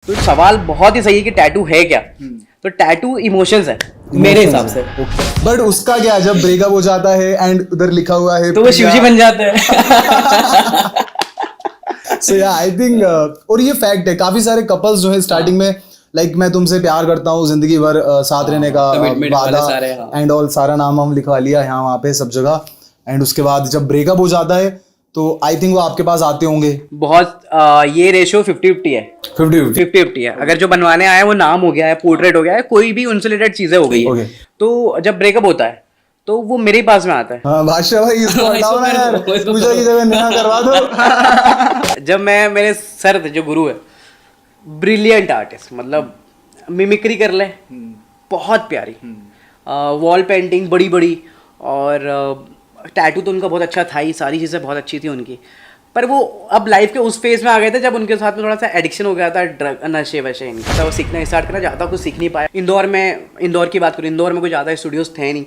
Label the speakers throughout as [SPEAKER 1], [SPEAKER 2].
[SPEAKER 1] तो सवाल बहुत ही सही है कि टैटू है क्या। तो टैटू इमोशंस है मेरे हिसाब से।
[SPEAKER 2] बट उसका क्या, जब ब्रेकअप हो जाता है एंड उधर लिखा हुआ है
[SPEAKER 1] तो वो शिवजी बन जाते हैं।
[SPEAKER 2] सो या आई थिंक और ये फैक्ट है, काफी सारे कपल्स जो है स्टार्टिंग में लाइक मैं तुमसे प्यार करता हूँ, जिंदगी भर साथ रहने का वादा एंड ऑल सारा नाम हम लिखवा लिया यहाँ वहाँ पे सब जगह, एंड उसके बाद जब ब्रेकअप हो जाता है तो आई थिंक वो आपके पास आते होंगे।
[SPEAKER 1] बहुत ये रेशियो 50-50 है। 50-50 है। अगर जो बनवाने आया है वो नाम हो गया है, पोर्ट्रेट हो गया है, कोई भी उनसे रिलेटेड चीजें हो गई है, तो जब ब्रेकअप होता है तो वो मेरे ही पास में आता है।
[SPEAKER 2] हाँ बादशाह भाई इसको हटाओ ना यार, पूजा की जगह नया करवा दो।
[SPEAKER 1] जब मैं मेरे सर थे जो गुरु है, ब्रिलियंट आर्टिस्ट, मतलब मिमिक्री कर ले बहुत प्यारी, वॉल पेंटिंग बड़ी बड़ी, और टैटू तो उनका बहुत अच्छा था ही, सारी चीज़ें बहुत अच्छी थी उनकी। पर वो अब लाइफ के उस फेज में आ गए थे जब उनके साथ में थोड़ा सा एडिक्शन हो गया था ड्रग नशे वशे इनका, तो वो सीखना स्टार्ट करना, ज़्यादा कुछ सीख नहीं पाया। इंदौर की बात करूँ, इंदौर में कोई ज़्यादा स्टूडियोज़ थे नहीं,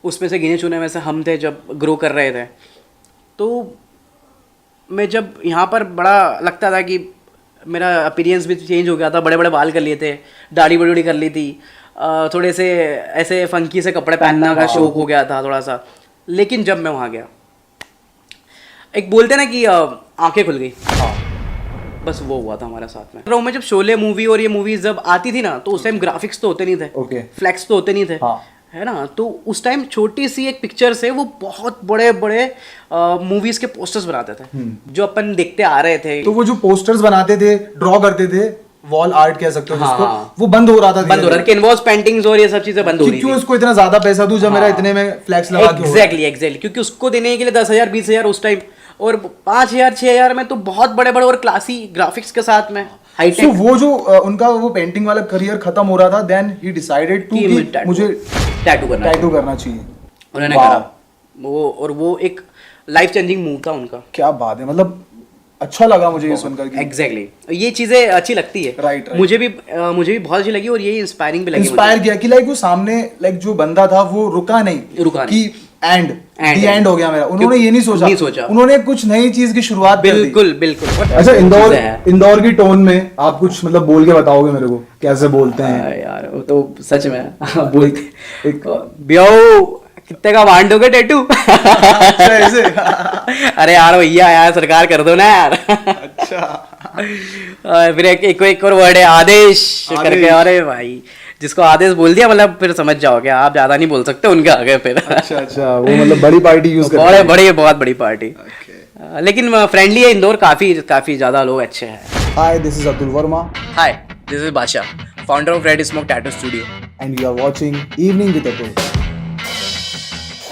[SPEAKER 1] उसमें से गिने चुने में से हम थे जब ग्रो कर रहे थे। तो मैं जब यहाँ पर बड़ा लगता था कि मेरा अपीरियंस भी चेंज हो गया था, बड़े बड़े बाल कर लिए थे, दाढ़ी बड़ी बड़ी कर ली थी, थोड़े से ऐसे फंकी से कपड़े पहनने का शौक हो गया था थोड़ा सा। लेकिन जब मैं वहाँ गया, एक बोलते ना कि आंखें खुल गई, बस वो हुआ था हमारे साथ में। मैं जब शोले मूवी और ये मूवीज जब आती थी ना, तो उस टाइम ग्राफिक्स तो होते नहीं थे, फ्लैक्स तो होते नहीं थे, है ना। तो उस टाइम छोटी सी एक पिक्चर से वो बहुत बड़े बड़े मूवीज के पोस्टर्स बनाते थे, जो अपन देखते आ रहे थे।
[SPEAKER 2] तो वो जो पोस्टर्स बनाते थे, ड्रॉ करते थे, वॉल आर्ट कह सकते हो जिसको, वो बंद हो रहा था,
[SPEAKER 1] कैनवास पेंटिंग्स और ये सब चीजें बंद हो रही थी।
[SPEAKER 2] क्यों उसको इतना ज्यादा पैसा दूं जब मेरा इतने में फ्लैक्स लगा के।
[SPEAKER 1] एग्जैक्टली क्योंकि उसको देने के लिए 10,000 20,000 उस टाइम, और 5,000 6,000 में तो बहुत बड़े बड़े और क्लासी ग्राफिक्स के साथ में हाईटेक।
[SPEAKER 2] So, वो जो उनका वो पेंटिंग वाला करियर खत्म हो रहा था, देन ही डिसाइडेड टू कि मुझे टैटू करना चाहिए।
[SPEAKER 1] उन्होंने करा वो, और वो एक लाइफ चेंजिंग मूव था उनका।
[SPEAKER 2] क्या बात है, मतलब अच्छा लगा मुझे ये सुनकर।
[SPEAKER 1] एग्जैक्टली ये चीजें अच्छी लगती है।
[SPEAKER 2] राइट
[SPEAKER 1] मुझे भी बहुत अच्छी लगी, और ये इंस्पायरिंग भी लगी।
[SPEAKER 2] इंस्पायर किया कि लाइक वो सामने लाइक जो बंदा था वो रुका नहीं कि एंड हो गया मेरा। उन्होंने ये नहीं सोचा, उन्होंने कुछ नई चीज की शुरुआत
[SPEAKER 1] बिल्कुल।
[SPEAKER 2] अच्छा, इंदौर की टोन में आप कुछ मतलब बोल के बताओगे मेरे को, कैसे बोलते हैं
[SPEAKER 1] यार? वो तो सच में बोलते ब्यो कितने का वांडोगे टैटू। अरे यार भैया यार सरकार कर दो ना यार।
[SPEAKER 2] अच्छा
[SPEAKER 1] फिर एक और वर्ड है आदेश करके। अरे भाई जिसको आदेश बोल दिया मतलब फिर समझ जाओगे आप, ज्यादा नहीं बोल सकते उनके आगे फिर।
[SPEAKER 2] अच्छा वो मतलब बड़ी पार्टी यूज करते हैं।
[SPEAKER 1] बहुत बड़ी पार्टी। लेकिन फ्रेंडली है इंदौर, काफी ज्यादा लोग अच्छे हैं।
[SPEAKER 2] Hi, this is Atul Verma.
[SPEAKER 1] Hi, this is Badshah, founder of Red Smoke Tattoo Studio,
[SPEAKER 2] and you are watching Evening with Atul.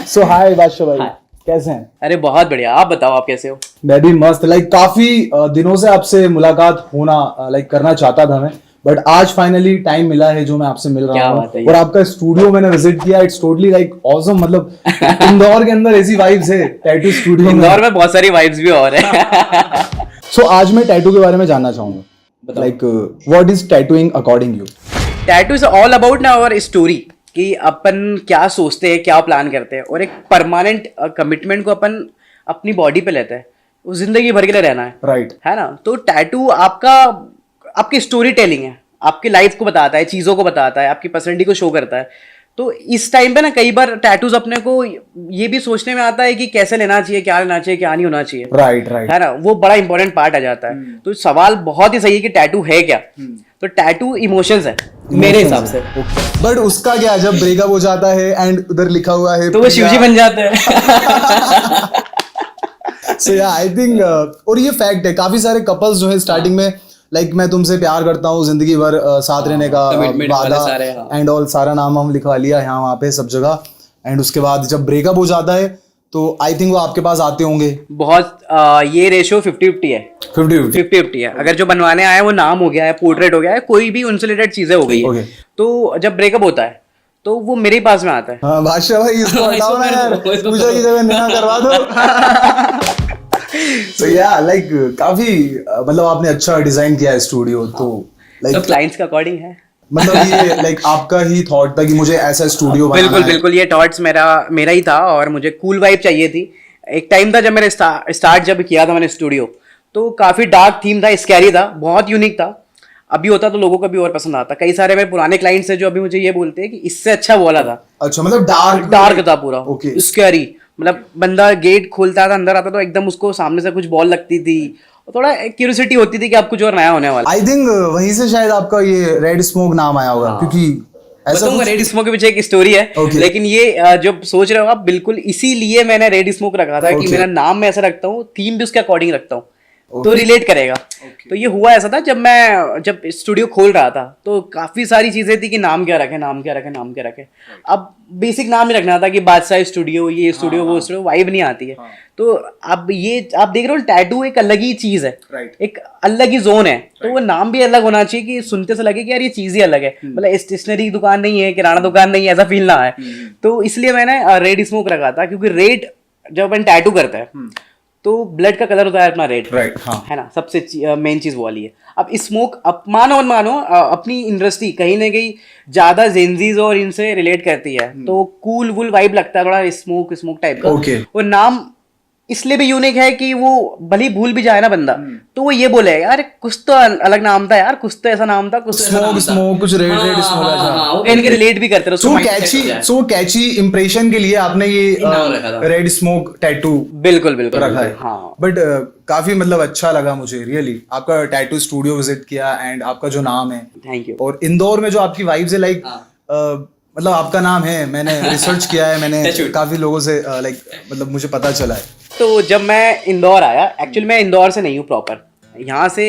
[SPEAKER 2] So hi Badshah भाई, कैसे हैं?
[SPEAKER 1] अरे बहुत बढ़िया, आप बताओ आप कैसे हो?
[SPEAKER 2] मैं भी मस्त। लाइक काफी दिनों से आपसे मुलाकात होना लाइक करना चाहता था मैं, बट आज फाइनली टाइम मिला है जो मैं आपसे मिल रहा हूँ। और आपका स्टूडियो मैंने विजिट किया, इट्स टोटली लाइक ऑसम। मतलब इंदौर के अंदर ऐसी वाइब्स है टैटू स्टूडियो।
[SPEAKER 1] इंदौर में बहुत सारी वाइब्स भी और है।
[SPEAKER 2] सो आज मैं टैटू के बारे में जानना चाहूंगा, like what is tattooing according you?
[SPEAKER 1] Tattoo is all about ना आवर स्टोरी, कि अपन क्या सोचते हैं, क्या प्लान करते हैं, और एक परमानेंट कमिटमेंट को अपन अपनी बॉडी पे लेते हैं, वो जिंदगी भर के लिए रहना है।
[SPEAKER 2] राइट
[SPEAKER 1] है ना। तो टैटू आपकी स्टोरी टेलिंग है, आपकी लाइफ को बताता है, चीजों को बताता है, आपकी पर्सनैलिटी को शो करता है। तो इस टाइम पे ना कई बार टैटूज अपने को ये भी सोचने में आता है कि कैसे लेना चाहिए, क्या लेना चाहिए, क्या नहीं होना चाहिए।
[SPEAKER 2] राइट
[SPEAKER 1] है ना, वो बड़ा इंपॉर्टेंट पार्ट आ जाता है। तो सवाल बहुत ही सही है कि टैटू है क्या। तो टैटू इमोशंस है मेरे हिसाब से।
[SPEAKER 2] बट उसका क्या, जब ब्रेकअप हो जाता है एंड उधर लिखा हुआ है
[SPEAKER 1] तो वो शिवजी बन जाते हैं।
[SPEAKER 2] सो या आई थिंक और ये फैक्ट है, काफी सारे कपल्स जो है स्टार्टिंग में लाइक मैं तुमसे प्यार करता हूँ, जिंदगी भर साथ रहने का वादा एंड ऑल सारा नाम हम लिखवा लिया यहाँ वहाँ पे सब जगह, एंड उसके बाद जब ब्रेकअप हो जाता है तो आई थिंक वो आपके पास आते होंगे।
[SPEAKER 1] बहुत ये रेशियो 50-50 है। 50-50 है। अगर जो बनवाने आया है वो नाम हो गया है, पोर्ट्रेट हो गया है, कोई भी उनसे रिलेटेड चीजें हो गई है, तो जब ब्रेकअप होता है तो वो मेरे ही पास में आता है।
[SPEAKER 2] हाँ बादशाह भाई इसको हटाओ ना यार, पूजा की जगह नया करवा दो। So yeah, like काफी मतलब आपने अच्छा डिजाइन किया है स्टूडियो। तो
[SPEAKER 1] लाइक क्लाइंट्स का अकॉर्डिंग है,
[SPEAKER 2] मतलब ये लाइक आपका ही थॉट था कि मुझे ऐसा स्टूडियो बनाना है?
[SPEAKER 1] बिल्कुल ये थॉट्स मेरा ही था, और मुझे कूल वाइब चाहिए थी। एक टाइम था जब मैंने स्टार्ट जब किया था मैंने स्टूडियो, तो काफी डार्क थीम था, स्कैरी था, बहुत यूनिक था। अभी होता तो लोगों को भी और पसंद आता। कई सारे मेरे पुराने क्लाइंट्स हैं जो अभी मुझे ये बोलते हैं कि इससे अच्छा वो वाला था।
[SPEAKER 2] अच्छा, मतलब
[SPEAKER 1] डार्क था पूरा,
[SPEAKER 2] Okay.
[SPEAKER 1] स्कैरी, मतलब बंदा गेट खोलता था, अंदर आता तो एकदम उसको सामने से कुछ बॉल लगती थी, थोड़ा क्यूरियोसिटी होती थी कि अब कुछ और नया होने वाला।
[SPEAKER 2] आई थिंक वहीं से शायद आपका ये रेड स्मोक नाम आया होगा, क्योंकि ऐसा
[SPEAKER 1] बताऊंगा,
[SPEAKER 2] कुछ
[SPEAKER 1] रेड स्मोक के पीछे एक स्टोरी है।
[SPEAKER 2] Okay.
[SPEAKER 1] लेकिन ये जब सोच रहे हो आप, बिल्कुल इसीलिए मैंने रेड स्मोक रखा था कि
[SPEAKER 2] Okay.
[SPEAKER 1] मेरा नाम मैं ऐसा रखता हूँ, थीम भी उसके अकॉर्डिंग रखता हूँ, तो रिलेट करेगा। तो ये हुआ ऐसा था, जब स्टूडियो खोल रहा था तो काफी सारी चीजें थी कि नाम क्या रखे, नाम क्या रखे, नाम क्या रखे। अब बेसिक नाम ही रखना था कि बादशाह स्टूडियो, ये स्टूडियो, वो स्टूडियो, वाइब नहीं आती है। तो अब ये आप देख रहे हो, टैटू एक अलग ही चीज है, एक अलग ही जोन है, तो वो नाम भी अलग होना चाहिए कि सुनते से लगे कि यार ये चीज ही अलग है, मतलब स्टेशनरी की दुकान नहीं है, किराना दुकान नहीं है, ऐसा फील ना आए। तो इसलिए मैंने रेड स्मोक रखा था, क्योंकि रेड जब अपन टैटू करता है तो ब्लड का कलर होता है अपना रेड,
[SPEAKER 2] राइट, हाँ,
[SPEAKER 1] है ना, सबसे मेन चीज वो वाली है। अब स्मोक, अब मानो और मानो अपनी इंडस्ट्री कहीं ना कहीं ज्यादा जेंजीज और इनसे रिलेट करती है, तो कूल वुल वाइब लगता है थोड़ा स्मोक स्मोक टाइप का।
[SPEAKER 2] Okay.
[SPEAKER 1] वो नाम इसलिए भी यूनिक है कि वो भले ही भूल भी जाए ना बंदा, तो वो ये बोले यार कुछ तो अलग नाम था यार, कुछ तो ऐसा नाम था, कुछ तो ऐसा नाम था।
[SPEAKER 2] स्मोक कुछ रेड स्मोक
[SPEAKER 1] हाँ, वो कहीं रिलेट भी करते रहो।
[SPEAKER 2] सो कैची इंप्रेशन के लिए आपने ये
[SPEAKER 1] नाम रखा था।
[SPEAKER 2] रेड स्मोक टैटू
[SPEAKER 1] बिल्कुल बिल्कुल
[SPEAKER 2] रखा है।
[SPEAKER 1] हाँ,
[SPEAKER 2] बट काफी मतलब अच्छा लगा मुझे रियली, आपका टैटू स्टूडियो विजिट किया एंड आपका जो नाम है,
[SPEAKER 1] थैंक यू।
[SPEAKER 2] और इंदौर में जो आपकी वाइब्स है, लाइक मतलब आपका नाम है, मैंने रिसर्च किया है, मैंने काफी लोगों से लाइक मतलब मुझे पता चला है।
[SPEAKER 1] तो जब मैं इंदौर आया, एक्चुअली मैं इंदौर से नहीं हूँ प्रॉपर, यहाँ से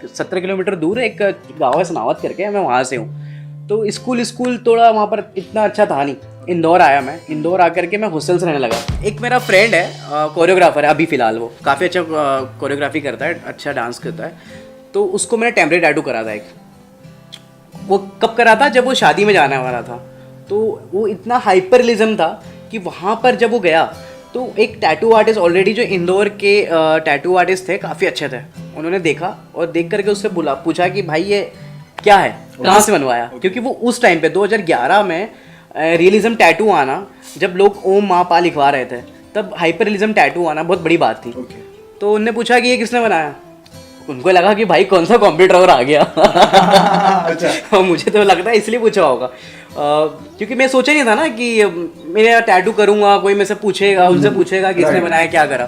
[SPEAKER 1] 17 किलोमीटर दूर एक गाँव है सनावत करके, मैं वहाँ से हूँ। तो स्कूल थोड़ा वहाँ पर इतना अच्छा था नहीं। इंदौर आया मैं, इंदौर आकर के मैं हॉस्टल से रहने लगा। एक मेरा फ्रेंड है, कोरियोग्राफर है अभी फ़िलहाल, वो काफ़ी अच्छा कोरियोग्राफी करता है, अच्छा डांस करता है। तो उसको मैंने टेम्परेरी टैटू करा था एक। वो कब करा था, जब वो शादी में जाने वाला था। तो वो इतना हाइपर रियलिज्म था कि वहाँ पर जब वो गया तो एक टैटू आर्टिस्ट, ऑलरेडी जो इंदौर के टैटू आर्टिस्ट थे, काफ़ी अच्छे थे, उन्होंने देखा और देख करके उससे पूछा कि भाई ये क्या है, कहाँ से बनवाया। क्योंकि वो उस टाइम पे 2011 में रियलिज्म टैटू आना, जब लोग ओम माँ पा लिखवा रहे थे, तब हाइपर रियलिज्म टैटू आना बहुत बड़ी बात थी। तो उनने पूछा कि ये किसने बनाया, उनको लगा कि भाई कौन सा कॉम्प्यूटर और आ गया। अच्छा। मुझे तो लगता है इसलिए पूछा होगा, क्योंकि मैं सोचा नहीं था ना कि मैं टैटू करूंगा, कोई मेरे से पूछेगा, उनसे पूछेगा किसने बनाया, क्या करा।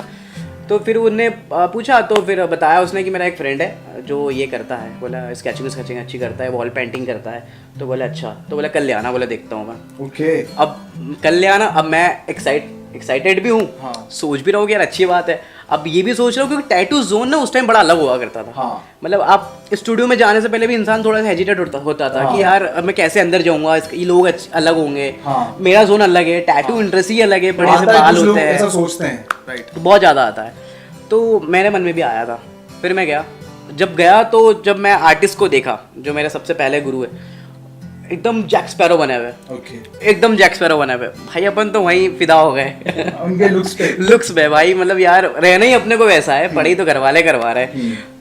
[SPEAKER 1] तो फिर उनने पूछा, तो फिर बताया उसने कि मेरा एक फ्रेंड है जो ये करता है, बोला स्केचिंग अच्छी करता है, वॉल पेंटिंग करता है। तो बोला अच्छा, तो बोला कल ले आना, बोला देखता हूँ मैं।
[SPEAKER 2] ओके।
[SPEAKER 1] अब कल ले आना, अब मैं एक्साइटेड भी हूँ, हाँ। सोच भी रहा हूँ कि यार अच्छी बात है। अब ये भी सोच रहा हूँ क्योंकि टैटू जोन ना उस टाइम बड़ा अलग हुआ करता था, हाँ। मतलब आप स्टूडियो में जाने से पहले भी इंसान थोड़ा सा हेजिटेट होता था, हाँ। कि यार अब मैं कैसे अंदर जाऊंगा, ये लोग अलग होंगे, हाँ। मेरा जोन अलग है, टैटू इंडस्ट्री अलग है, बड़े से बाल होते हैं, ऐसा सोचते हैं, राइट, बहुत ज़्यादा आता है। तो मेरे मन में भी आया था, फिर मैं गया। जब गया तो जब मैं आर्टिस्ट को देखा, जो मेरे सबसे पहले गुरु है, एकदम जैक स्पैरो बने हुए, okay. एकदम जैक स्पैरो बने हुए भाई, अपन तो वहीं फिदा हो गए उनके लुक्स पे भाई, मतलब यार रहना ही अपने को वैसा है, पढ़ाई तो घरवाले करवा रहे।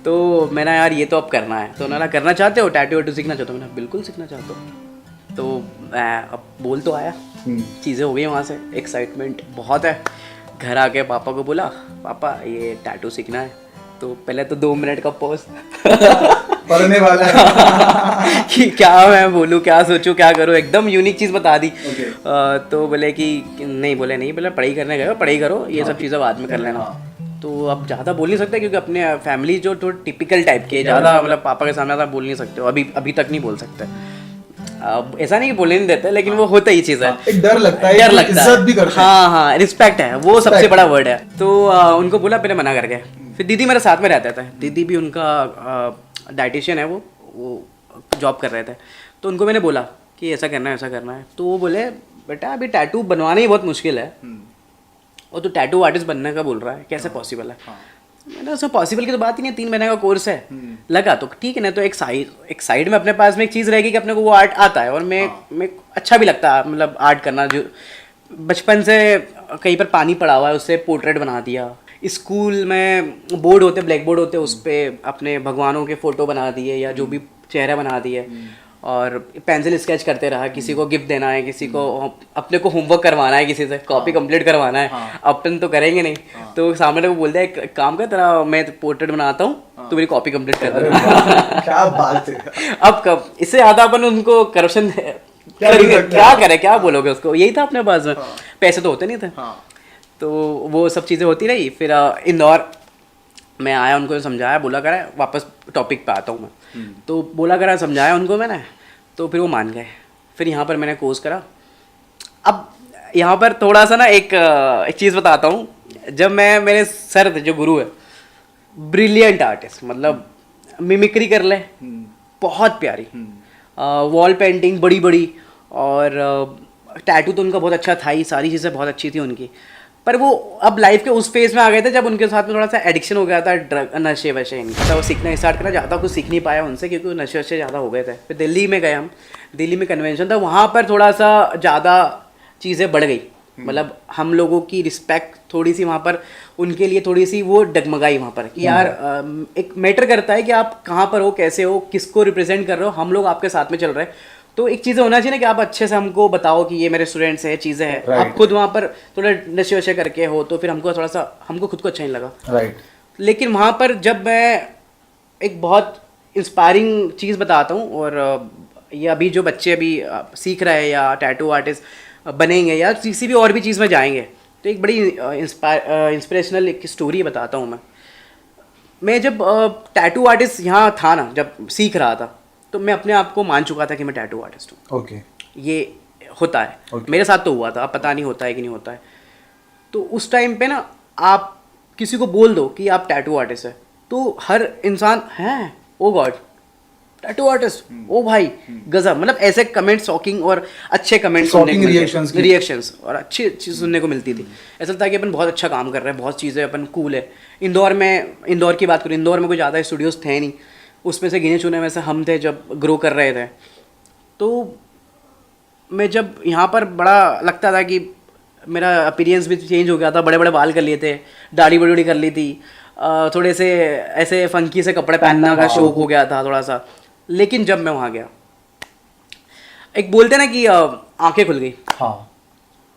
[SPEAKER 1] तो मैंने यार ये तो अब करना है। तो उन्होंने करना चाहते हो, टैटू वैटू सीखना चाहते हो? मैंने बिल्कुल सीखना चाहता हूँ। तो अब बोल तो आया, चीज़ें हो गई वहाँ से, एक्साइटमेंट बहुत है। घर आके पापा को बोला, पापा ये टैटू सीखना है। तो पहले तो 2 मिनट का पॉज
[SPEAKER 2] पढ़ने वाला है
[SPEAKER 1] कि क्या मैं बोलूँ, क्या सोचूं, क्या करूँ, एकदम यूनिक चीज़ बता दी। okay. तो बोले कि नहीं, बोले पढ़ाई करने गए, पढ़ाई करो, ये सब चीज़ें बाद में कर लेना। तो अब ज़्यादा बोल नहीं सकते क्योंकि अपने फैमिली जो थोड़ा टिपिकल टाइप के, ज़्यादा मतलब पापा के सामने ज़्यादा बोल नहीं सकते हो, अभी तक नहीं बोल सकते। अब ऐसा नहीं कि बोलने नहीं देते, लेकिन वो होता ही चीज़ है, एक डर लगता है, इज्जत भी करते हैं, हाँ, रिस्पेक्ट है, वो सबसे बड़ा वर्ड है। तो उनको बोला, पहले मना करके। फिर दीदी मेरे साथ में रहते थे, दीदी भी उनका डाइटिशियन है, वो जॉब कर रहे थे। तो उनको मैंने बोला कि ऐसा करना है, ऐसा करना है। तो वो बोले, बेटा अभी टैटू बनवाना ही बहुत मुश्किल है, और तो टैटू आर्टिस्ट बनने का बोल रहा है, कैसे पॉसिबल है? मैंने उसमें पॉसिबल की तो बात ही नहीं है, 3 महीने का कोर्स है। लगा तो ठीक है ना, तो एक साइड में अपने पास में एक चीज़ रहेगी कि अपने को वो आर्ट आता है, और मैं अच्छा भी लगता है, मतलब आर्ट करना। जो बचपन से कहीं पर पानी पड़ा हुआ है, उससे पोर्ट्रेट बना दिया। स्कूल में बोर्ड होते, ब्लैक बोर्ड होते, उस पर अपने भगवानों के फ़ोटो बना दिए, या जो भी चेहरे बना दिए। और पेंसिल स्केच करते रहा, किसी को गिफ्ट देना है, किसी को अपने को होमवर्क करवाना है, किसी से कॉपी कंप्लीट करवाना है, अपन तो करेंगे नहीं, तो सामने को बोलते हैं एक काम कर, तेरा मैं पोर्ट्रेट बनाता हूँ, तू मेरी कॉपी कंप्लीट कर दे।
[SPEAKER 2] क्या बात है।
[SPEAKER 1] अब कब इससे ज़्यादा अपन उनको करप्शन क्या करे, क्या बोलोगे उसको, यही था अपने पास में, पैसे तो होते नहीं थे। तो वो सब चीज़ें होती रही। फिर इंदौर मैं आया, उनको समझाया, बोला करा वापस टॉपिक पे आता हूँ मैं, तो बोला करा समझाया उनको मैंने, तो फिर वो मान गए। फिर यहाँ पर मैंने कोर्स करा। अब यहाँ पर थोड़ा सा ना एक चीज़ बताता हूँ, जब मैं मेरे सर थे जो गुरु है, ब्रिलियंट आर्टिस्ट, मतलब मिमिक्री कर ले बहुत प्यारी, वॉल पेंटिंग बड़ी बड़ी, और टैटू तो उनका बहुत अच्छा था ही, सारी चीज़ें बहुत अच्छी थी उनकी। पर वो अब लाइफ के उस फेज में आ गए थे जब उनके साथ में थोड़ा सा एडिक्शन हो गया था, ड्रग नशे वशे इनका, तो वो सीखना स्टार्ट करा। ज़्यादा कुछ सीख नहीं पाया उनसे क्योंकि वो नशे वशे ज़्यादा हो गए थे। फिर दिल्ली में गए हम, दिल्ली में कन्वेंशन था, वहाँ पर थोड़ा सा ज़्यादा चीज़ें बढ़ गई, मतलब हम लोगों की रिस्पेक्ट थोड़ी सी वहाँ पर उनके लिए थोड़ी सी वो डगमगाई वहाँ पर कि यार एक मैटर करता है कि आप कहाँ पर हो, कैसे हो, किसको रिप्रेजेंट कर रहे हो, हम लोग आपके साथ में चल रहे हैं। तो एक चीज़ होना चाहिए ना कि आप अच्छे से हमको बताओ कि ये मेरे स्टूडेंट्स हैं, चीज़ें हैं। आप खुद वहाँ पर थोड़ा नशे वशे करके हो तो फिर हमको थोड़ा सा, हमको खुद को अच्छा नहीं लगा।
[SPEAKER 2] राइट।
[SPEAKER 1] लेकिन वहाँ पर जब मैं एक बहुत इंस्पायरिंग चीज़ बताता हूँ, और ये अभी जो बच्चे अभी सीख रहे हैं या टैटू आर्टिस्ट बनेंगे या किसी भी और भी चीज़ में जाएंगे, तो एक बड़ी इंस्पिरेशनल एक स्टोरी बताता हूँ मैं जब टैटू आर्टिस्ट यहाँ था ना, जब सीख रहा था, तो मैं अपने आप को मान चुका था कि मैं टैटू आर्टिस्ट हूँ।
[SPEAKER 2] ओके।
[SPEAKER 1] ये होता है, मेरे साथ तो हुआ था, अब पता नहीं होता है कि नहीं होता है। तो उस टाइम पे ना आप किसी को बोल दो कि आप टैटू आर्टिस्ट है, तो हर इंसान हैं, ओ गॉड टैटू आर्टिस्ट, ओ भाई गजब, मतलब ऐसे कमेंट शॉकिंग और अच्छे कमेंट सुनने को रिएक्शंस और अच्छी चीज़ सुनने को मिलती थी। ऐसा था कि अपन बहुत अच्छा काम कर रहे हैं, बहुत चीज़ें अपन कूल है। इंदौर की बात करूँ, इंदौर में कोई ज़्यादा स्टूडियोज़ थे नहीं, उसमें से गिने चुने में से हम थे जब ग्रो कर रहे थे। तो मैं जब यहाँ पर बड़ा लगता था कि मेरा अपीयरेंस भी चेंज हो गया था, बड़े बड़े बाल कर लिए थे, दाढ़ी बड़ी बड़ी कर ली थी, थोड़े से ऐसे फंकी से कपड़े पहनने का शौक हो गया था थोड़ा सा। लेकिन जब मैं वहाँ गया, एक बोलते ना कि आंखें खुल गई।
[SPEAKER 2] हाँ,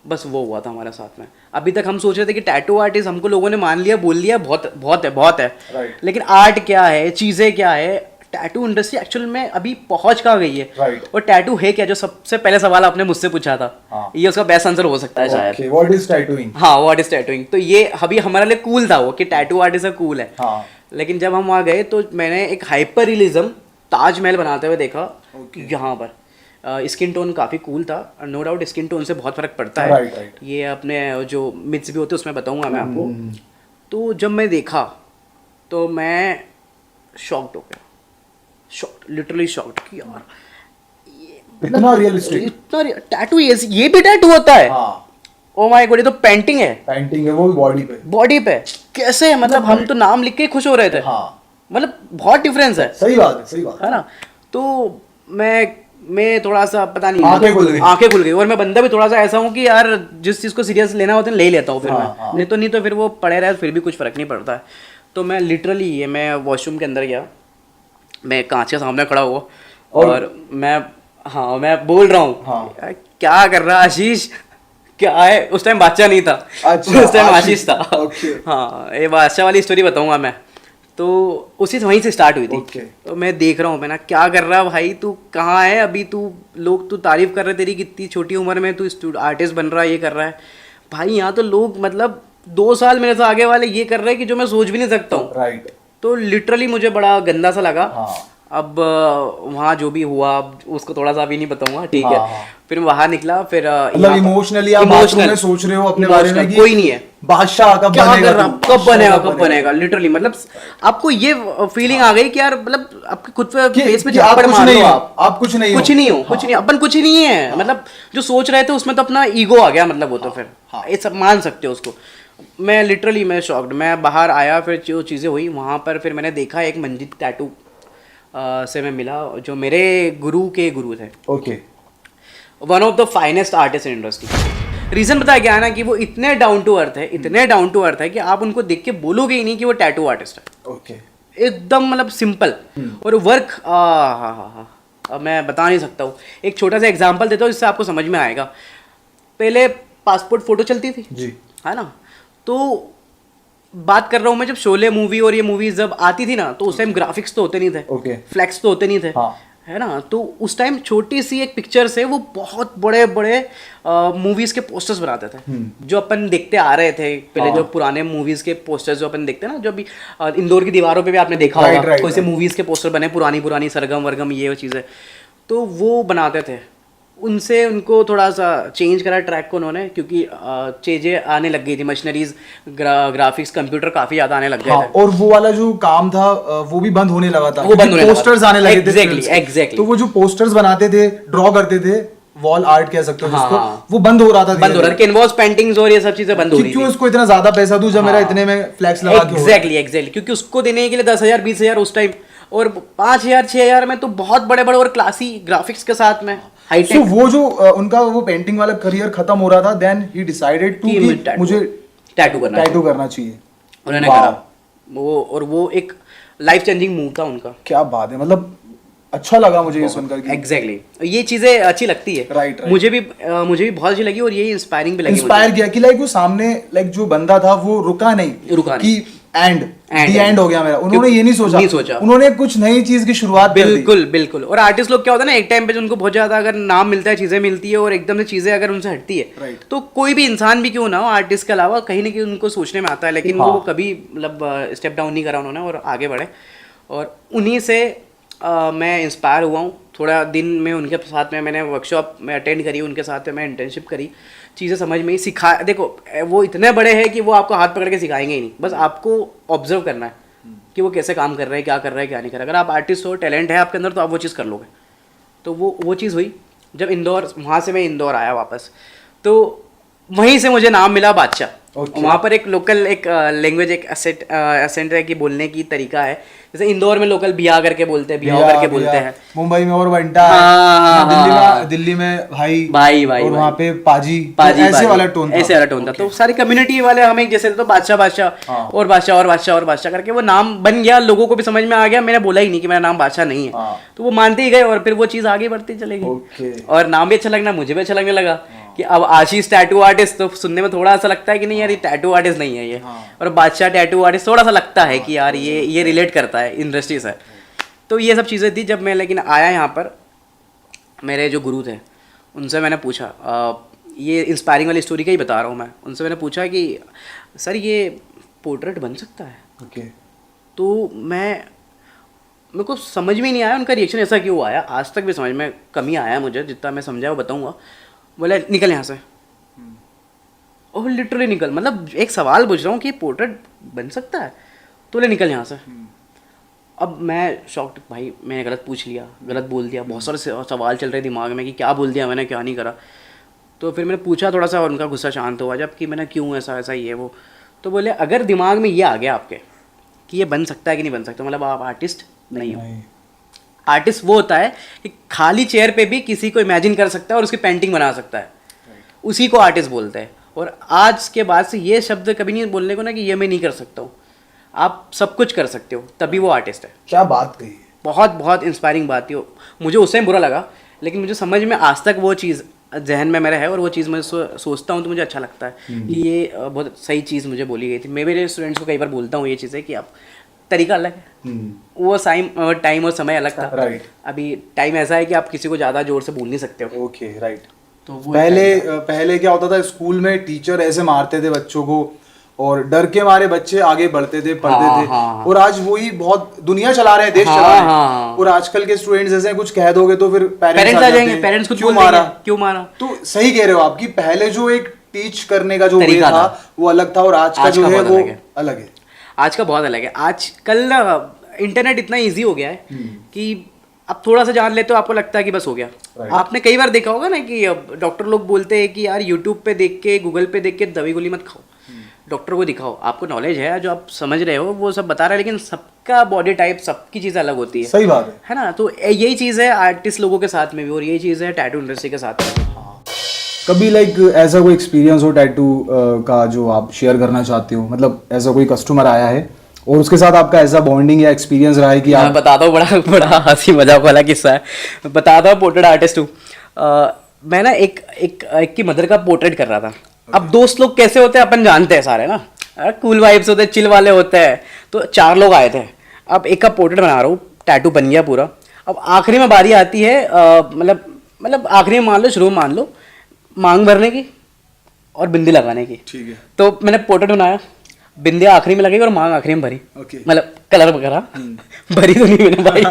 [SPEAKER 1] बस वो हुआ था हमारे साथ में। अभी तक हम सोच रहे थे कि टैटू आर्टिस्ट, हमको लोगों ने मान लिया, बोल लिया बहुत बहुत है, बहुत है।
[SPEAKER 2] Right.
[SPEAKER 1] लेकिन आर्ट क्या है, चीज़ें क्या है, टैटू इंडस्ट्री एक्चुअल में अभी पहुंच कहाँ गई है,
[SPEAKER 2] Right.
[SPEAKER 1] और टैटू है क्या, जो सबसे पहले सवाल आपने मुझसे पूछा था।
[SPEAKER 2] हाँ.
[SPEAKER 1] ये उसका बेस्ट आंसर हो सकता है शायद।
[SPEAKER 2] What is tattooing?
[SPEAKER 1] हाँ, व्हाट इज टैटूइंग। तो ये अभी हमारे लिए कूल था वो कि टैटू आर्टिस्ट कूल है।
[SPEAKER 2] हाँ.
[SPEAKER 1] लेकिन जब हम वहाँ गए तो मैंने एक हाइपर रियलिज्म ताजमहल बनाते हुए देखा। यहाँ पर स्किन टोन काफ़ी कूल था, नो डाउट स्किन टोन से बहुत फ़र्क पड़ता है।
[SPEAKER 2] राइट।
[SPEAKER 1] ये अपने जो मिथ्स भी होते हैं उसमें बताऊंगा मैं आपको। तो जब मैं देखा तो मैं शॉक्ड हो गया, शॉक्ड, लिटरली शॉक्ड कि यार
[SPEAKER 2] इतना रियलिस्टिक,
[SPEAKER 1] इतना टैटू, ये भी टैटू होता है। ओ माय गॉड, ये तो पेंटिंग है।
[SPEAKER 2] पेंटिंग है, वो भी बॉडी पे
[SPEAKER 1] कैसे, मतलब हम तो नाम लिख के खुश हो रहे थे। मतलब बहुत डिफरेंस है।
[SPEAKER 2] सही बात है
[SPEAKER 1] ना। तो मैं थोड़ा सा पता नहीं,
[SPEAKER 2] आंखें खुल गई।
[SPEAKER 1] और मैं बंदा भी थोड़ा सा ऐसा हूँ कि यार जिस चीज़ को सीरियस लेना होता है ले लेता हूँ फिर मैं, नहीं तो फिर वो पड़े रहे फिर भी कुछ फर्क नहीं पड़ता है। तो मैं लिटरली मैं वॉशरूम के अंदर गया, मैं कांच के सामने खड़ा हुआ और मैं बोल रहा हूँ क्या कर रहा आशीष, क्या है। उस टाइम बादशाह नहीं था, उस टाइम आशीष था। हाँ, ये बादशाह वाली स्टोरी बताऊंगा मैं। तो उसी वहीं से स्टार्ट हुई थी। तो मैं देख रहा हूँ मैं ना, क्या कर रहा भाई, तू कहाँ है अभी, लोग तारीफ कर रहे तेरी, कितनी छोटी उम्र में तू आर्टिस्ट बन रहा है, ये कर रहा है भाई। यहाँ तो लोग मतलब 2 साल मेरे से आगे वाले ये कर रहे हैं कि जो मैं सोच भी नहीं सकता हूँ।
[SPEAKER 2] राइट।
[SPEAKER 1] तो लिटरली मुझे बड़ा गंदा सा लगा। अब वहाँ जो भी हुआ उसको थोड़ा सा अभी नहीं बताऊंगा, ठीक है। फिर बाहर निकला, फिर
[SPEAKER 2] इमोशनली आप बाथरूम में सोच रहे हो अपने बारे में कि
[SPEAKER 1] कोई नहीं है,
[SPEAKER 2] बादशाह कब
[SPEAKER 1] बनेगा लिटरली। मतलब आपको ये फीलिंग आ गई कि यार मतलब आपके खुद पे फेस पे
[SPEAKER 2] आप कुछ नहीं हो, आप कुछ नहीं हो,
[SPEAKER 1] अपन कुछ नहीं है। मतलब जो सोच रहे थे उसमें तो अपना ईगो आ गया, मतलब वो तो फिर ये सब मान सकते हो उसको। मैं लिटरली मैं शॉक्ड, मैं बाहर आया, फिर जो चीज़ें हुई वहाँ पर, फिर मैंने देखा एक मंजित टैटू से मैं मिला जो मेरे गुरु के गुरु थे।
[SPEAKER 2] Okay.
[SPEAKER 1] One of the finest artist in industry. Reason पता है क्या है ना, कि वो इतने डाउन टू अर्थ है कि आप उनको देख के बोलोगे ही नहीं कि वो टैटू आर्टिस्ट है।
[SPEAKER 2] ओके।
[SPEAKER 1] एकदम मतलब सिंपल। और वर्क अब मैं बता नहीं सकता हूँ, एक छोटा सा एग्जांपल देता हूँ जिससे आपको समझ में आएगा। पहले पासपोर्ट फ़ोटो चलती थी
[SPEAKER 2] जी,
[SPEAKER 1] है ना, तो बात कर रहा हूँ मैं जब शोले मूवी और ये मूवीज जब आती थी ना, तो उस टाइम ग्राफिक्स तो होते नहीं थे,
[SPEAKER 2] ओके,
[SPEAKER 1] फ्लैक्स तो होते नहीं थे,
[SPEAKER 2] हाँ,
[SPEAKER 1] है ना। तो उस टाइम छोटी सी एक पिक्चर से वो बहुत बड़े बड़े मूवीज के पोस्टर्स बनाते थे, जो अपन देखते आ रहे थे पहले, जो पुराने मूवीज के पोस्टर्स जो अपन देखते हैं ना, जो अभी इंदौर की दीवारों पे भी आपने देखा होगा, कोई से मूवीज के पोस्टर बने पुरानी पुरानी, सरगम वर्गम ये वो चीज़ें, तो वो बनाते थे। उनसे उनको थोड़ा सा चेंज करा ट्रैक को उन्होंने, क्योंकि चीज़ें आने लग गई थी, मशीनरीज, ग्राफिक्स, कंप्यूटर काफ़ी ज़्यादा आने लग गए थे।
[SPEAKER 2] और वो वाला जो काम था वो भी बंद होने लगा था,
[SPEAKER 1] वो बंद होने लगा,
[SPEAKER 2] पोस्टर्स आने लगे थे,
[SPEAKER 1] एग्जैक्टली।
[SPEAKER 2] तो वो जो पोस्टर्स बनाते थे, ड्रॉ करते थे, वॉल आर्ट कह सकते हो जिसको, वो बंद हो रहा था,
[SPEAKER 1] बंद हो रहा था, कैनवास पेंटिंग्स और ये सब चीजें बंद हो रही थी।
[SPEAKER 2] क्यों उसको इतना ज्यादा पैसा दूं जब मेरा इतने में फ्लैक्स लगा के
[SPEAKER 1] एग्जैक्टली, क्योंकि उसको देने के लिए 10,000 20,000 उस टाइम, और 5,000 6,000 में तो बहुत बड़े बड़े और क्लासी ग्राफिक्स के साथ में
[SPEAKER 2] So, वो जो उनका वो पेंटिंग वाला करियर खत्म हो रहा था, देन ही डिसाइडेड टू कि मुझे टैटू करना चाहिए।
[SPEAKER 1] उन्होंने करा वो, और वो एक लाइफ चेंजिंग मूव था उनका।
[SPEAKER 2] क्या बात है, मतलब अच्छा लगा मुझे ये सुनकर।
[SPEAKER 1] एग्जैक्टली, ये चीजें अच्छी लगती है,
[SPEAKER 2] राइट।
[SPEAKER 1] मुझे भी बहुत अच्छी लगी, और ये इंस्पायरिंग भी लगी,
[SPEAKER 2] इंस्पायर किया कि लाइक वो सामने लाइक जो बंदा था वो रुका नहीं कि एंड हो गया मेरा, उन्होंने ये नहीं सोचा, उन्होंने कुछ नई चीज की शुरुआत कर दी।
[SPEAKER 1] बिल्कुल। और आर्टिस्ट लोग क्या होता है ना, एक टाइम पे जो उनको बहुत ज्यादा अगर नाम मिलता है, चीजें मिलती है, और एकदम से चीजें अगर उनसे हटती है, तो कोई भी इंसान भी क्यों ना हो, आर्टिस्ट के अलावा कहीं ना कहीं उनको सोचने में आता है, लेकिन वो कभी मतलब स्टेप डाउन नहीं करा उन्होंने और आगे बढ़े। और उन्हीं से मैं इंस्पायर हुआ हूँ। थोड़ा दिन में उनके साथ में मैंने वर्कशॉप में अटेंड करी, उनके साथ में मैं इंटर्नशिप करी, चीज़ें समझ में सिखा। देखो वो इतने बड़े हैं कि वो आपको हाथ पकड़ के सिखाएंगे ही नहीं, बस आपको ऑब्जर्व करना है कि वो कैसे काम कर रहे हैं, क्या कर रहे हैं, क्या नहीं कर रहे। अगर आप आर्टिस्ट हो, टैलेंट है आपके अंदर, तो आप वो चीज़ कर लोगे। तो वो चीज़ हुई जब इंदौर, वहाँ से मैं इंदौर आया वापस, तो वहीं से मुझे नाम मिला बादशाह। वहाँ पर एक लोकल एक लैंग्वेज, एक एसेंट है कि बोलने की तरीका है, जैसे इंदौर में लोकल बिया करके बोलते हैं, बिया करके बोलते हैं,
[SPEAKER 2] मुंबई में और बंटा, दिल्ली में भाई, और वहाँ पे पाजी ऐसे वाला टोन
[SPEAKER 1] था। तो सारी कम्युनिटी वाले हम एक जैसे, तो बादशाह और बादशाह करके वो नाम बन गया, लोगों को भी समझ में आ गया। मैंने बोला ही नहीं कि मेरा नाम बादशाह नहीं है, तो वो मानते ही गए, और फिर वो चीज़ आगे बढ़ती चली गई, और नाम भी अच्छा लगना, मुझे भी अच्छा लगने लगा कि अब आशीष टैटू आर्टिस्ट, तो सुनने में थोड़ा सा लगता है कि नहीं यार ये टैटू आर्टिस्ट नहीं है ये, और बादशाह टैटू आर्टिस्ट थोड़ा सा लगता है कि यार ये रिलेट करता है इंडस्ट्री से। तो ये सब चीज़ें थी। जब मैं लेकिन आया यहाँ पर, मेरे जो गुरु थे उनसे मैंने पूछा, ये इंस्पायरिंग वाली स्टोरी का ही बता रहा हूँ मैं, उनसे मैंने पूछा कि सर ये पोर्ट्रेट बन सकता है? तो मेरे को समझ में नहीं आया उनका रिएक्शन ऐसा क्यों आया, आज तक भी समझ में कमी आया मुझे, जितना मैं समझा वो बताऊँगा। बोले निकल यहाँ से, और लिटरली निकल, मतलब एक सवाल पूछ रहा हूँ कि पोर्ट्रेट बन सकता है, तो बोले निकल यहाँ से। अब मैं शॉक्ड, भाई मैंने गलत पूछ लिया, गलत बोल दिया, बहुत सारे सवाल चल रहे दिमाग में कि क्या बोल दिया मैंने, क्या नहीं करा। तो फिर मैंने पूछा थोड़ा सा, और उनका गुस्सा शांत हुआ जब कि मैंने क्यों ऐसा ये वो। तो बोले अगर दिमाग में ये आ गया आपके कि ये बन सकता है कि नहीं बन सकता, मतलब आप आर्टिस्ट नहीं हो। आर्टिस्ट वो होता है कि खाली चेयर पे भी किसी को इमेजिन कर सकता है और उसकी पेंटिंग बना सकता है, उसी को आर्टिस्ट बोलते हैं। और आज के बाद से ये शब्द कभी नहीं बोलने को ना कि ये मैं नहीं कर सकता हूँ, आप सब कुछ कर सकते हो, तभी वो आर्टिस्ट है।
[SPEAKER 2] क्या बात कही, बहुत
[SPEAKER 1] इंस्पायरिंग बात थी। मुझे उस टाइम बुरा लगा, लेकिन मुझे समझ में आज तक वो चीज़ जहन में मेरा है, और वो चीज़ मैं सोचता हूँ तो मुझे अच्छा लगता है कि ये बहुत सही चीज़ मुझे बोली गई थी। मैं मेरे स्टूडेंट्स को कई बार बोलता हूँ ये चीज़ें कि आप तरीका अलग है, वो टाइम और समय अलग था, अभी टाइम ऐसा है कि आप किसी को ज़्यादा जोर से बोल नहीं सकते हो।
[SPEAKER 2] Okay, right. तो पहले क्या होता था, स्कूल में टीचर ऐसे मारते थे बच्चों को, और डर के मारे बच्चे आगे बढ़ते थे, पढ़ते थे। और आज वही बहुत दुनिया चला रहे हैं, देश चला रहे हैं, और आजकल के स्टूडेंट्स ऐसे कुछ कह दोगे तो फिर पेरेंट्स आ जाएंगे, पेरेंट्स क्यों मारा। तो सही कह रहे हो आप कि पहले जो एक टीच करने का जो वे था वो अलग था, और आज का जो है वो अलग है।
[SPEAKER 1] आज का बहुत अलग है। आजकल ना इंटरनेट इतना इजी हो गया है कि अब थोड़ा सा जान लेते हो आपको लगता है कि बस हो गया। आपने कई बार देखा होगा ना कि डॉक्टर लोग बोलते हैं कि यार यूट्यूब पे देख के, गूगल पे देख के दवाई गोली मत खाओ, डॉक्टर को दिखाओ। आपको नॉलेज है, जो आप समझ रहे हो वो सब बता रहा है, लेकिन सबका बॉडी टाइप, सबकी चीज़ अलग होती है।
[SPEAKER 2] सही बात
[SPEAKER 1] है ना। तो यही चीज़ है आर्टिस्ट लोगों के साथ में भी, और यही चीज़ है टैटू इंडस्ट्री के साथ में।
[SPEAKER 2] कभी लाइक ऐसा कोई एक्सपीरियंस हो टैटू का जो आप शेयर करना चाहते हो, मतलब ऐसा कोई कस्टमर आया है और उसके साथ आपका ऐसा बॉन्डिंग या एक्सपीरियंस रहा है कि
[SPEAKER 1] मैं
[SPEAKER 2] आप
[SPEAKER 1] बताता हूँ, बड़ा बड़ा हंसी मजाक वाला किस्सा है, बताता हूँ। पोर्ट्रेट आर्टिस्ट हूँ। मैं ना एक की मदर का पोर्ट्रेट कर रहा था। अब दोस्त लोग कैसे होते हैं अपन जानते हैं सारे ना, कूल वाइब्स होते हैं, चिल वाले होते हैं। तो 4 लोग आए थे। अब एक का पोर्ट्रेट बना रहा हूँ, टैटू बन गया पूरा। अब आखिरी में बारी आती है, मतलब आखिरी में मान लो, शुरू में मान लो, मांग भरने की और बिंदी लगाने की।
[SPEAKER 2] ठीक है।
[SPEAKER 1] तो मैंने पोर्ट्रेट बनाया, बिंदी आखिरी में लगेगी और मांग आखिरी में भरी।
[SPEAKER 2] Okay.
[SPEAKER 1] मतलब कलर वगैरह भरी तो नहीं मैंने भाई।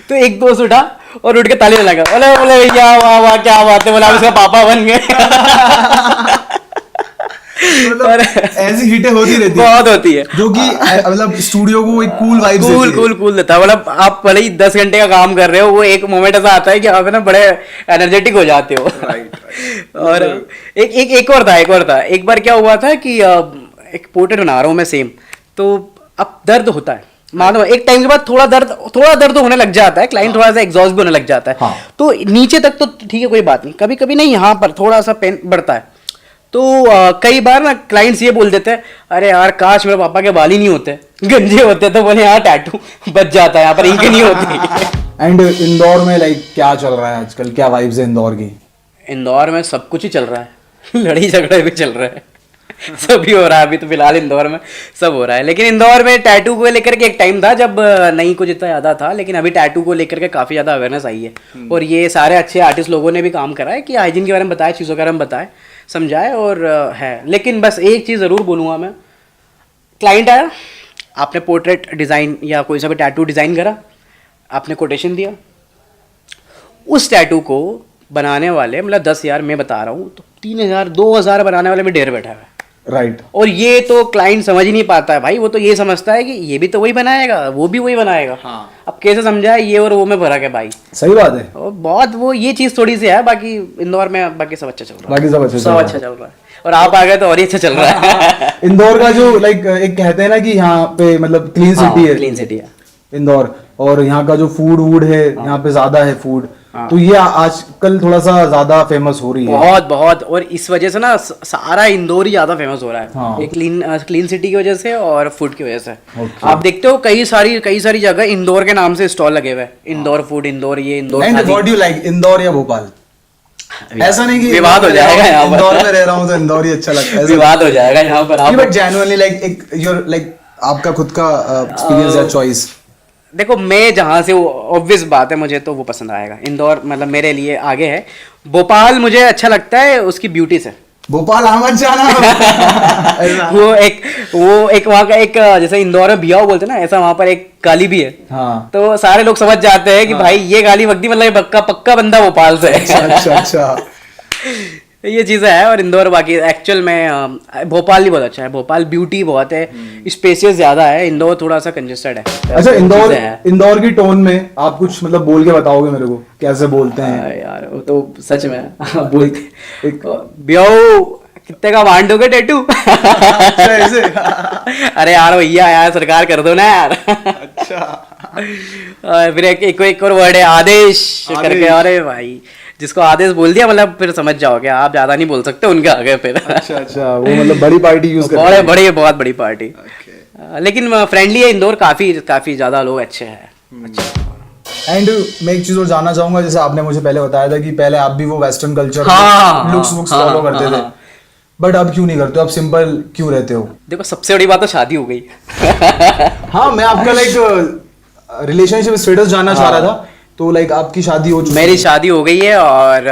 [SPEAKER 1] तो एक दोस्त उठा और उठ के ताली लगा, बोले बोले भैया वाह वाह क्या बात है, बोला आप इसका पापा बन गए।
[SPEAKER 2] मतलब ऐसी हिटें होती रहती है,
[SPEAKER 1] बहुत होती है,
[SPEAKER 2] जो कि मतलब स्टूडियो को एक कूल वाइब्स देती है।
[SPEAKER 1] कूल देता है। मतलब आप भले ही 10 घंटे का काम कर रहे हो, वो एक मोमेंट ऐसा आता है कि आप ना बड़े एनर्जेटिक हो जाते हो। और एक और था। एक बार क्या हुआ था कि एक पोर्ट्रेट बना रहा हूँ मैं सेम, तो अब दर्द होता है, मानो एक टाइम के बाद थोड़ा दर्द होने लग जाता है, क्लाइंट थोड़ा सा एग्जॉस्ट भी होने लग जाता है।
[SPEAKER 2] हाँ।
[SPEAKER 1] तो नीचे तक तो ठीक है, कोई बात नहीं, कभी कभी नहीं, यहाँ पर थोड़ा सा पेन बढ़ता है। तो कई बार ना क्लाइंट्स ये बोल देते हैं, अरे यार काश मेरे पापा के बाल ही नहीं होते, गंजे होते, तो बोले यार टैटू बच जाता है, यहाँ पर इंक नहीं होती।
[SPEAKER 2] एंड इंदौर में लाइक क्या चल रहा है आजकल, क्या वाइब्स है इंदौर की?
[SPEAKER 1] इंदौर में सब कुछ ही चल रहा है, लड़ाई झगड़े भी चल रहे हैं, सभी हो रहा है अभी तो फिलहाल इंदौर में, सब हो रहा है। लेकिन इंदौर में टैटू को लेकर के एक टाइम था जब नहीं कुछ इतना ज़्यादा था, लेकिन अभी टैटू को लेकर के काफ़ी ज़्यादा अवेयरनेस आई है। और ये सारे अच्छे आर्टिस्ट लोगों ने भी काम करा है कि हाइजीन के बारे में बताए, चीज़ों के बारे में बताए, समझाए और है। लेकिन बस एक चीज़ ज़रूर बोलूँगा मैं, क्लाइंट आया, आपने पोर्ट्रेट डिज़ाइन या कोई सा भी टैटू डिज़ाइन करा, आपने कोटेशन दिया, उस टैटू को बनाने वाले, मतलब 10,000 मैं बता रहा हूँ, तो 3,000 2,000 बनाने वाले में ढेर बैठा है।
[SPEAKER 2] राइट।
[SPEAKER 1] और ये तो क्लाइंट समझ ही नहीं पाता है भाई, वो तो ये समझता है कि ये भी तो वही बनाएगा, वो भी वही बनाएगा। हाँ। अब कैसे समझाए, ये और वो में फर्क है भाई।
[SPEAKER 2] सही बात है।
[SPEAKER 1] और बहुत वो ये चीज़ थोड़ी सी है, बाकी इंदौर में बाकी सब अच्छा चल रहा है,
[SPEAKER 2] बाकी सब अच्छा
[SPEAKER 1] चल रहा है। और आप आ गए तो और ही अच्छा चल रहा है।
[SPEAKER 2] इंदौर का जो लाइक एक कहते हैं ना कि यहाँ पे मतलब क्लीन सिटी है,
[SPEAKER 1] क्लीन सिटी है
[SPEAKER 2] इंदौर, और यहाँ का जो फूड वूड है, यहाँ पे ज्यादा है फूड, तो ये आजकल थोड़ा सा ज्यादा फेमस हो रही है।
[SPEAKER 1] बहुत, और इस वजह से ना सारा इंदौर ही ज्यादा फेमस हो रहा है।
[SPEAKER 2] हाँ।
[SPEAKER 1] एक क्लीन सिटी की वजह से और फूड की वजह से। आप देखते हो कई सारी जगह इंदौर के नाम से स्टॉल लगे हुए हैं, इंदौर फूड, इंदौर ये, Indore.
[SPEAKER 2] And what do you like, Indore या भोपाल? ऐसा नहीं कि
[SPEAKER 1] विवाद हो जाएगा यहाँ पर,
[SPEAKER 2] इंदौर में रह रहा हूँ तो इंदौर ही अच्छा लगता है,
[SPEAKER 1] विवाद हो जाएगा यहाँ पर।
[SPEAKER 2] बट जेन्युइनली लाइक एक योर लाइक आपका खुद का एक्सपीरियंस या चॉइस?
[SPEAKER 1] देखो मैं जहाँ से, ऑब्वियस बात है, मुझे तो वो पसंद आएगा, इंदौर मतलब मेरे लिए आगे है। भोपाल मुझे अच्छा लगता है उसकी ब्यूटी से।
[SPEAKER 2] भोपाल आमद जाना।
[SPEAKER 1] वो एक वहाँ का एक, जैसे इंदौर में बियाव बोलते हैं ना, ऐसा वहाँ पर एक गाली भी है।
[SPEAKER 2] हाँ।
[SPEAKER 1] तो सारे लोग समझ जाते हैं कि भाई ये गाली वक्ती, मतलब ये पक्का बंदा भोपाल से है।
[SPEAKER 2] अच्छा।
[SPEAKER 1] ये चीज़ें है। और इंदौर बाकी एक्चुअल में भोपाल ही बहुत अच्छा है, भोपाल ब्यूटी बहुत है, स्पेसियस ज्यादा है, इंदौर थोड़ा सा कंजेस्टेड है।
[SPEAKER 2] अच्छा, इंदौर की टोन में आप कुछ मतलब बोल के बताओगे मेरे को, कैसे बोलते हैं?
[SPEAKER 1] यार वो तो सच में बोलते ब्यो कितने का वांड होगा टैटू। अरे यार भैया यार सरकार कर दो ना यार। अच्छा। फिर एक और वर्ड है आदेश करके, अरे भाई जिसको आदेश बोल दिया मतलब फिर समझ जाओगे, आप ज्यादा नहीं बोल सकते उनके आगे फिर।
[SPEAKER 2] अच्छा, वो मतलब बड़ी पार्टी यूज करते हैं।
[SPEAKER 1] बहुत बड़ी पार्टी। लेकिन फ्रेंडली है इंदौर, काफी ज्यादा लोग अच्छे हैं।
[SPEAKER 2] एंड मैं एक चीज और जानना चाहूंगा, जैसे आपने मुझे पहले बताया था कि पहले आप भी वो वेस्टर्न कल्चर लुक्स फॉलो करते थे, बट अब क्यों नहीं करते हो? अब सिंपल क्यों रहते हो?
[SPEAKER 1] देखो सबसे बड़ी बात तो शादी हो गई।
[SPEAKER 2] हाँ, मैं आपका लाइक रिलेशनशिप स्टेटस जानना चाह रहा था। तो लाइक आपकी शादी हो चुकी है?
[SPEAKER 1] मेरी शादी हो गई है और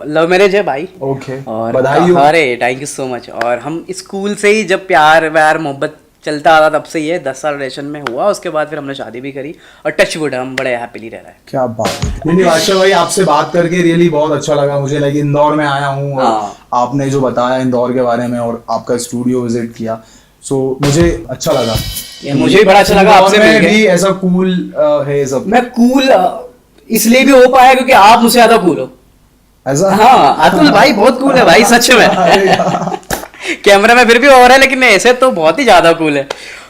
[SPEAKER 1] लव मैरिज है भाई।
[SPEAKER 2] ओके,
[SPEAKER 1] और
[SPEAKER 2] बधाई हो।
[SPEAKER 1] अरे थैंक यू सो मच। और हम स्कूल से ही जब प्यार व्यार मोहब्बत चलता आ रहा तब से ही है, 10 साल रिलेशन में हुआ, उसके बाद फिर हमने शादी भी करी और टच वुड हम बड़े हैप्पीली रह रहे हैं।
[SPEAKER 2] क्या बात है। नहीं बादशाह भाई, आपसे बात करके रियली बहुत अच्छा लगा मुझे। लाइक इंदौर में आया हूँ और आपने जो बताया इंदौर के बारे में और आपका स्टूडियो विजिट किया, सो मुझे अच्छा लगा।
[SPEAKER 1] मुझे भी बड़ा अच्छा लगा आपसे मिलके।
[SPEAKER 2] भी ऐसा कूल है सब।
[SPEAKER 1] मैं कूल इसलिए भी हो पाया क्योंकि आप मुझसे ज्यादा कूल हो।
[SPEAKER 2] ऐसा?
[SPEAKER 1] हाँ, अतुल भाई बहुत कूल है भाई, सच में। कैमरा में फिर भी हो रहा है, लेकिन ऐसे तो बहुत ही ज्यादा कूल है।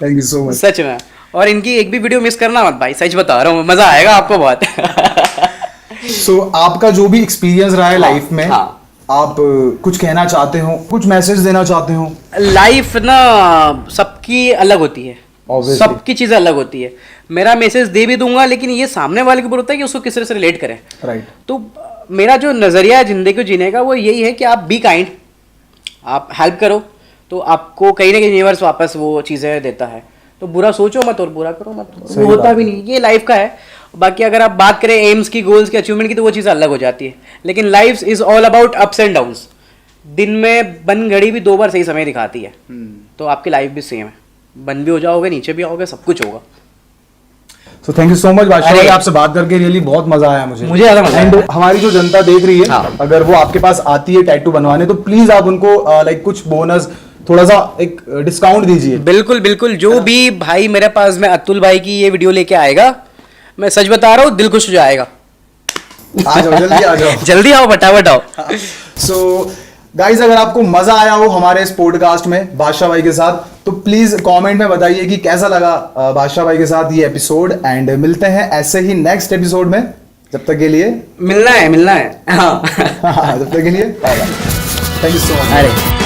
[SPEAKER 2] Thank you so much.
[SPEAKER 1] सच में। और इनकी एक भी वीडियो मिस करना मत भाई, सच बता रहा हूँ, मजा आएगा आपको बहुत।
[SPEAKER 2] सो आपका जो भी एक्सपीरियंस रहा है लाइफ में, आप कुछ कहना चाहते हो, कुछ मैसेज देना चाहते हो?
[SPEAKER 1] लाइफ ना सबकी अलग होती है,
[SPEAKER 2] Obviously.
[SPEAKER 1] सबकी चीज़ें अलग होती है। मेरा मैसेज दे भी दूंगा, लेकिन ये सामने वाले के ऊपर होता है कि उसको किस तरह से रिलेट करें।
[SPEAKER 2] राइट।
[SPEAKER 1] तो मेरा जो नज़रिया है ज़िंदगी को जीने का वो यही है कि आप बी काइंड, आप हेल्प करो तो आपको कहीं ना कहीं यूनिवर्स वापस वो चीज़ें देता है। तो बुरा सोचो मत और बुरा करो मत, वो होता भी नहीं, ये लाइफ का है। बाकी अगर आप बात करें एम्स की, गोल्स की, अचीवमेंट की, तो वो चीज़ अलग हो जाती है। लेकिन life is all about ups and downs. दिन में बन घड़ी भी 2 बार सही समय दिखाती है। तो आपकी लाइफ भी सेम है, बन भी हो जाओगे, नीचे भी आओगे, सब कुछ होगा।
[SPEAKER 2] So thank you so much बादशाह भाई, आपसे बात करके रियली बहुत मजा आया मुझे
[SPEAKER 1] ज़्यादा मजा
[SPEAKER 2] एंड हमारी जो जनता देख रही है,
[SPEAKER 1] हाँ।
[SPEAKER 2] अगर वो आपके पास आती है टैटू बनवाने, तो प्लीज आप उनको लाइक कुछ बोनस, थोड़ा सा एक डिस्काउंट दीजिए।
[SPEAKER 1] बिल्कुल बिल्कुल, जो भी भाई मेरे पास में अतुल भाई की ये वीडियो लेके आएगा, मैं सच बता रहा हूँ, दिल खुश हो जाएगा।
[SPEAKER 2] आ जाओ, जल्दी आ जाओ।
[SPEAKER 1] जल्दी आओ, फटाफट आओ।
[SPEAKER 2] सो गाइज, अगर आपको मजा आया हो हमारे इस पॉडकास्ट में बादशाह भाई के साथ, तो प्लीज कमेंट में बताइए कि कैसा लगा बादशाह भाई के साथ ये एपिसोड। एंड मिलते हैं ऐसे ही नेक्स्ट एपिसोड में। जब तक के लिए
[SPEAKER 1] मिलना है हाँ।
[SPEAKER 2] जब तक के लिए थैंक यू सो मच।
[SPEAKER 1] अरे